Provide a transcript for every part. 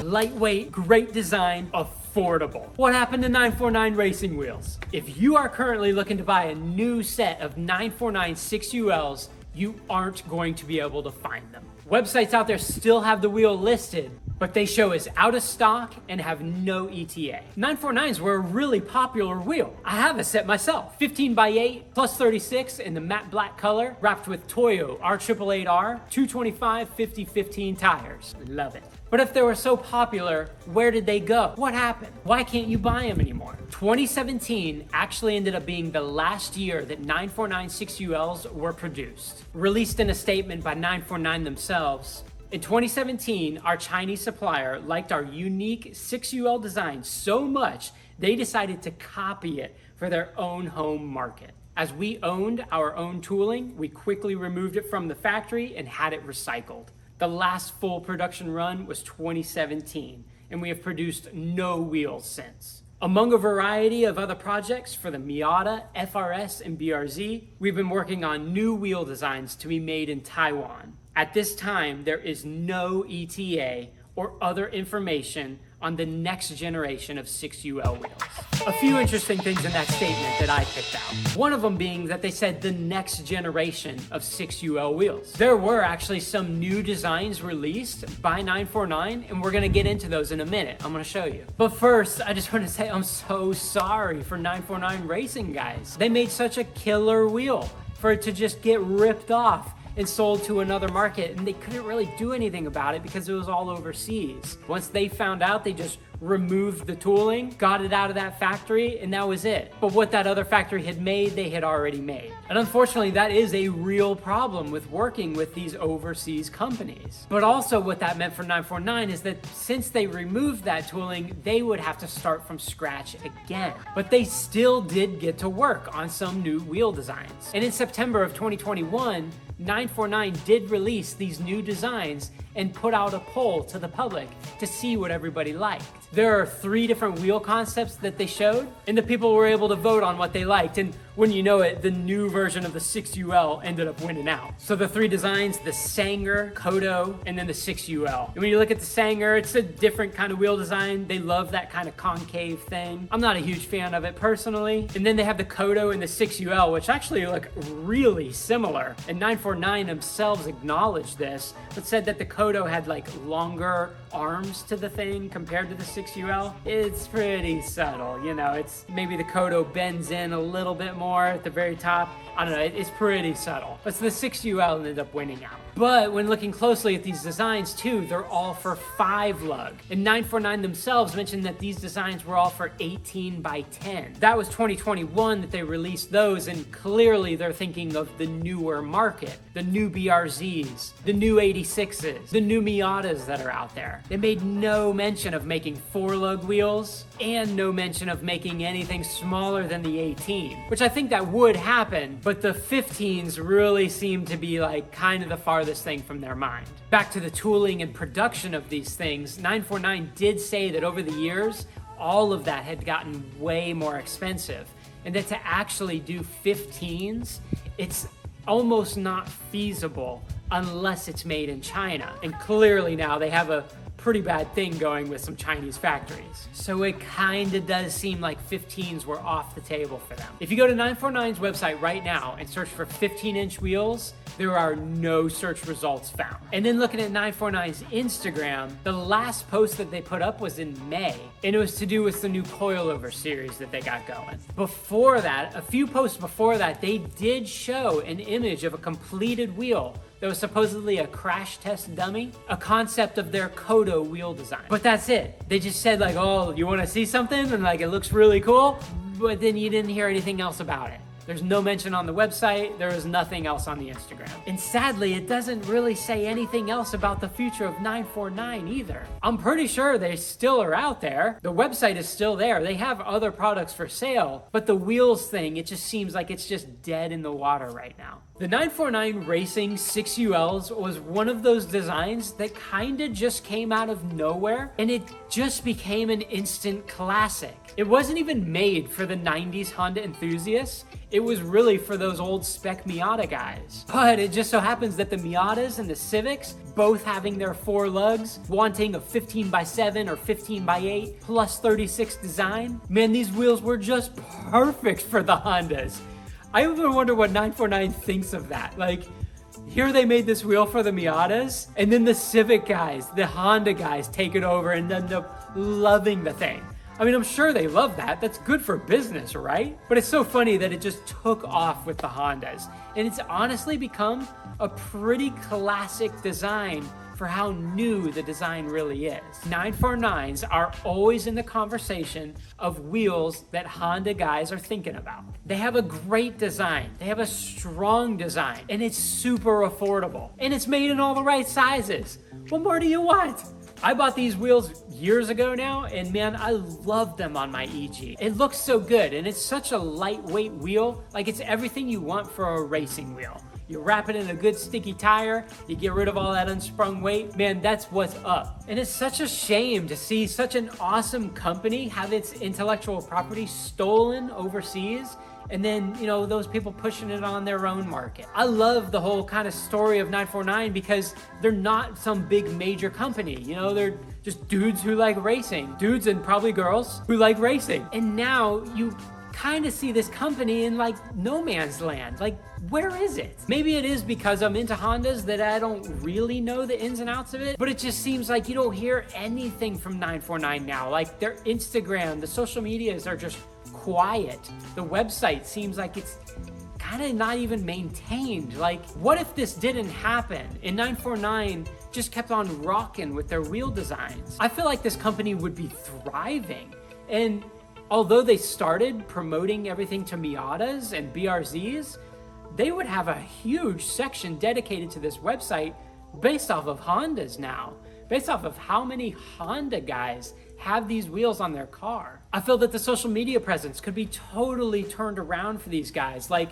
Lightweight, great design, affordable. What happened to 949 Racing Wheels? If you are currently looking to buy a new set of 949 6ULs, you aren't going to be able to find them. Websites out there still have the wheel listed, but they show as out of stock and have no ETA. 949s were a really popular wheel. I have a set myself. 15x8 plus 36 in the matte black color, wrapped with Toyo R888R 225 50/15 tires. Love it. But if they were so popular, where did they go? What happened? Why can't you buy them anymore? 2017 actually ended up being the last year that 949 6ULs were produced. Released in a statement by 949 themselves, in 2017, our Chinese supplier liked our unique 6UL design so much, they decided to copy it for their own home market. As we owned our own tooling, we quickly removed it from the factory and had it recycled. The last full production run was 2017, and we have produced no wheels since. Among a variety of other projects for the Miata, FRS, and BRZ, we've been working on new wheel designs to be made in Taiwan. At this time, there is no ETA or other information on the next generation of 6UL wheels. A few interesting things in that statement that I picked out. One of them being that they said the next generation of 6UL wheels. There were actually some new designs released by 949, and we're gonna get into those in a minute. I'm gonna show you. But first, I just want to say I'm so sorry for 949 Racing, guys. They made such a killer wheel for it to just get ripped off and sold to another market, and they couldn't really do anything about it because it was all overseas. Once they found out, they just removed the tooling, got it out of that factory, and that was it. But what that other factory had made, they had already made. And unfortunately, that is a real problem with working with these overseas companies. But also what that meant for 949 is that since they removed that tooling, they would have to start from scratch again. But they still did get to work on some new wheel designs. And in September of 2021, 949 did release these new designs and put out a poll to the public to see what everybody liked. There are 3 different wheel concepts that they showed, and the people were able to vote on what they liked. And when you know it, the new version of the 6UL ended up winning out. So the 3 designs, the Sanger, Kodo, and then the 6UL. And when you look at the Sanger, it's a different kind of wheel design. They love that kind of concave thing. I'm not a huge fan of it personally. And then they have the Kodo and the 6UL, which actually look really similar. And 949 themselves acknowledged this, but said that the Kodo had like longer arms to the thing compared to the 6UL. It's pretty subtle, you know, it's maybe the Kodo bends in a little bit more at the very top. I don't know, it's pretty subtle. But the 6UL ended up winning out. But when looking closely at these designs too, they're all for 5 lug. And 949 themselves mentioned that these designs were all for 18x10. That was 2021 that they released those, and clearly they're thinking of the newer market, the new BRZs, the new 86s, the new Miatas that are out there. They made no mention of making 4 lug wheels and no mention of making anything smaller than the 18, which I think that would happen, but the 15s really seem to be like kind of the farthest thing from their mind. Back to the tooling and production of these things, 949 did say that over the years, all of that had gotten way more expensive, and that to actually do 15s, it's almost not feasible unless it's made in China. And clearly now they have a pretty bad thing going with some Chinese factories. So it kind of does seem like 15s were off the table for them. If you go to 949's website right now and search for 15-inch wheels, there are no search results found. And then looking at 949's Instagram, the last post that they put up was in May, and it was to do with the new coilover series that they got going. Before that, a few posts before that, they did show an image of a completed wheel that was supposedly a crash test dummy, a concept of their Kodo wheel design. But that's it. They just said like, oh, you wanna see something? And like, it looks really cool, but then you didn't hear anything else about it. There's no mention on the website, there is nothing else on the Instagram. And sadly, it doesn't really say anything else about the future of 949 either. I'm pretty sure they still are out there. The website is still there. They have other products for sale, but the wheels thing, it just seems like it's just dead in the water right now. The 949 Racing 6ULs was one of those designs that kinda just came out of nowhere, and it just became an instant classic. It wasn't even made for the 90s Honda enthusiasts. It was really for those old spec Miata guys. But it just so happens that the Miatas and the Civics, both having their 4 lugs, wanting a 15x7 or 15x8 plus 36 design, man, these wheels were just perfect for the Hondas. I even wonder what 949 thinks of that. Like, here they made this wheel for the Miatas, and then the Civic guys, the Honda guys take it over and end up loving the thing. I mean, I'm sure they love that. That's good for business, right? But it's so funny that it just took off with the Hondas. And it's honestly become a pretty classic design for how new the design really is. 949s are always in the conversation of wheels that Honda guys are thinking about. They have a great design, they have a strong design, and it's super affordable. And it's made in all the right sizes. What more do you want? I bought these wheels years ago now, and man, I love them on my EG. It looks so good, and it's such a lightweight wheel. Like, it's everything you want for a racing wheel. You wrap it in a good sticky tire, you get rid of all that unsprung weight. Man, that's what's up. And it's such a shame to see such an awesome company have its intellectual property stolen overseas, and then, you know, those people pushing it on their own market. I love the whole kind of story of 949 because they're not some big major company. You know, they're just dudes who like racing. Dudes and probably girls who like racing. And now you kind of see this company in like no man's land. Like, where is it? Maybe it is because I'm into Hondas that I don't really know the ins and outs of it, but it just seems like you don't hear anything from 949 now. Like, their Instagram, the social medias are just quiet. The website seems like it's kind of not even maintained. Like, what if this didn't happen and 949 just kept on rocking with their wheel designs? I feel like this company would be thriving. And although they started promoting everything to Miatas and BRZs, they would have a huge section dedicated to this website based off of Hondas now, based off of how many Honda guys have these wheels on their car. I feel that the social media presence could be totally turned around for these guys. Like,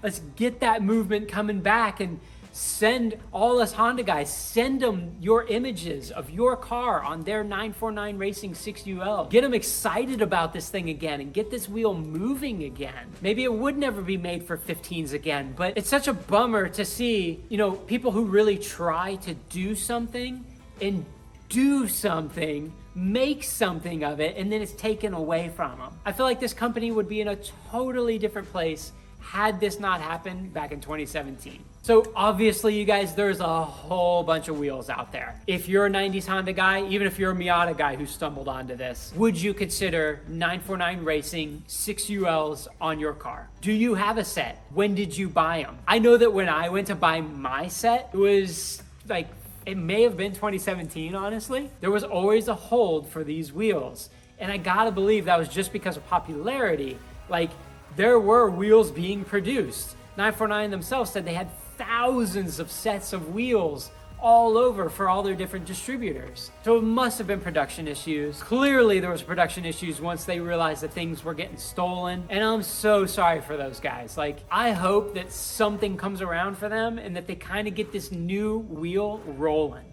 let's get that movement coming back and send all us Honda guys, send them your images of your car on their 949 Racing 6UL. Get them excited about this thing again and get this wheel moving again. Maybe it would never be made for 15s again, but it's such a bummer to see, you know, people who really try to do something and do something, make something of it, and then it's taken away from them. I feel like this company would be in a totally different place had this not happened back in 2017. So obviously, you guys, there's a whole bunch of wheels out there. If you're a 90s Honda guy, even if you're a Miata guy who stumbled onto this, would you consider 949 Racing 6ULs on your car? Do you have a set? When did you buy them? I know that when I went to buy my set, it was like, it may have been 2017, honestly. There was always a hold for these wheels. And I gotta believe that was just because of popularity. Like, there were wheels being produced. 949 themselves said they had thousands of sets of wheels all over for all their different distributors. So it must have been production issues. Clearly there was production issues once they realized that things were getting stolen. And I'm so sorry for those guys. Like, I hope that something comes around for them and that they kind of get this new wheel rolling.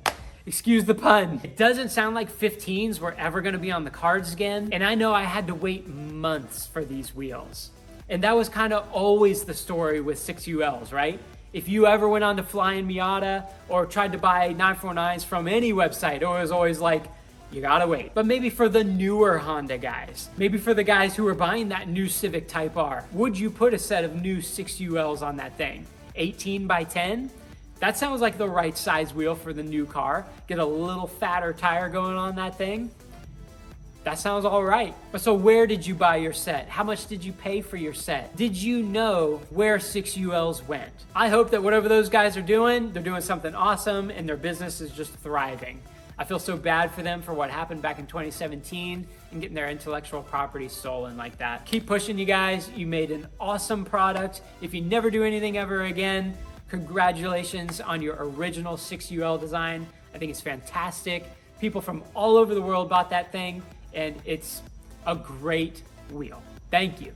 Excuse the pun. It doesn't sound like 15s were ever gonna be on the cards again. And I know I had to wait months for these wheels. And that was kind of always the story with 6ULs, right? If you ever went on to Flying Miata or tried to buy 949s from any website, it was always like, you gotta wait. But maybe for the newer Honda guys, maybe for the guys who are buying that new Civic Type R, would you put a set of new 6ULs on that thing? 18x10? That sounds like the right size wheel for the new car. Get a little fatter tire going on that thing. That sounds all right. But so where did you buy your set? How much did you pay for your set? Did you know where 6ULs went? I hope that whatever those guys are doing, they're doing something awesome and their business is just thriving. I feel so bad for them for what happened back in 2017 and getting their intellectual property stolen like that. Keep pushing, you guys. You made an awesome product. If you never do anything ever again, congratulations on your original 6UL design. I think it's fantastic. People from all over the world bought that thing, and it's a great wheel. Thank you.